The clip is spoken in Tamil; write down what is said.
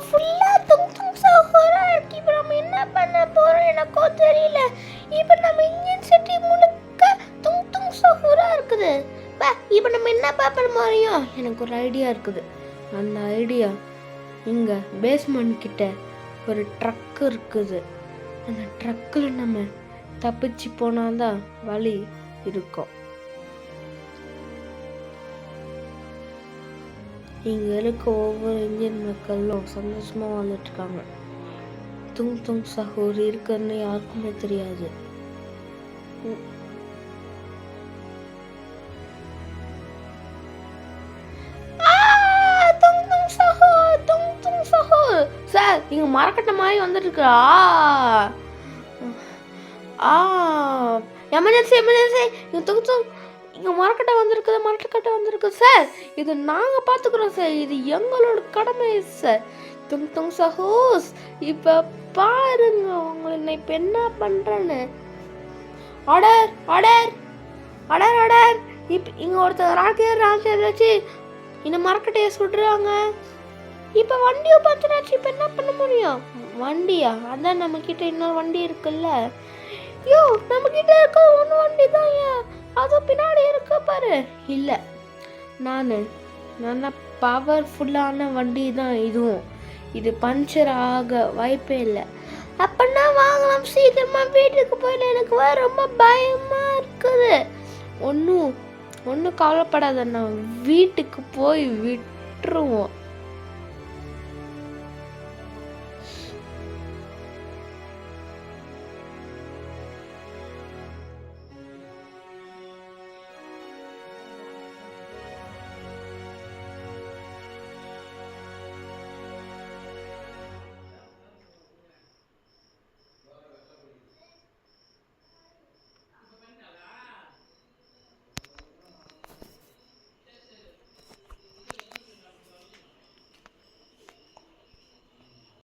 ஃபுல்லாக தும் தும் சஹோராக இருக்கு. இப்போ நம்ம என்ன பண்ண போகிறோம் எனக்கோ தெரியல. இப்போ நம்ம இந்தியன் சிட்டி முழுக்க தும் தும் சஹோராக இருக்குது. இப்போ நம்ம என்ன பண்ண முடியும்? எனக்கு ஒரு ஐடியா இருக்குது. அந்த ஐடியா இங்கே பேஸ்மெண்ட் கிட்ட ஒரு ட்ரக் இருக்குது. அந்த ட்ரக்கில் நம்ம தப்பிச்சு போனால்தான் வழி இருக்கும். இங்கே இருக்க ஒவ்வொரு இந்தியன் மக்களும் சந்தோஷமாக வாழ்ந்துட்டு இருக்காங்க. துங் துங் சஹூர் இருக்குன்னு யாருக்குமே தெரியாது. சார் இங்க மரக்கட்ட மாதிரி வந்துட்டு இருக்கா? எமர்ஜென்சி எமர்ஜென்சி, இங்க மரக்கட்டை வந்திருக்கு சார். இது நாங்க பாத்துக்கிறோம் சார். இது எங்களோட கடமை சார். துங் துங் சஹூஸ், இப்ப பாருங்க உங்களை இப்ப என்ன பண்றேன்னு. Order order order order. இப்ப இங்க ஒருத்தர் ராக்கெட் வச்சு இந்த மரக்கட்டையை சுடுறாங்க. இப்ப வண்டியை பார்த்துனாச்சு. இப்ப என்ன பண்ண முடியும்? வண்டியா? அதான் நம்ம கிட்ட இன்னொரு வண்டி இருக்குல்ல. யோ, நம்ம கிட்ட இருக்க ஒன்று வண்டி தான். அது பின்னாடி இருக்க பாரு. இல்ல, நான் பவர்ஃபுல்லான வண்டி தான் இதுவும். இது பஞ்சர் ஆக வாய்ப்பே இல்லை. அப்பன்னா வாங்கலாம், சீக்கிரமா வீட்டுக்கு போயில. எனக்கு ரொம்ப பயமா இருக்குது. ஒன்றும் கவலைப்படாத, நான் வீட்டுக்கு போய் விட்டுருவோம்.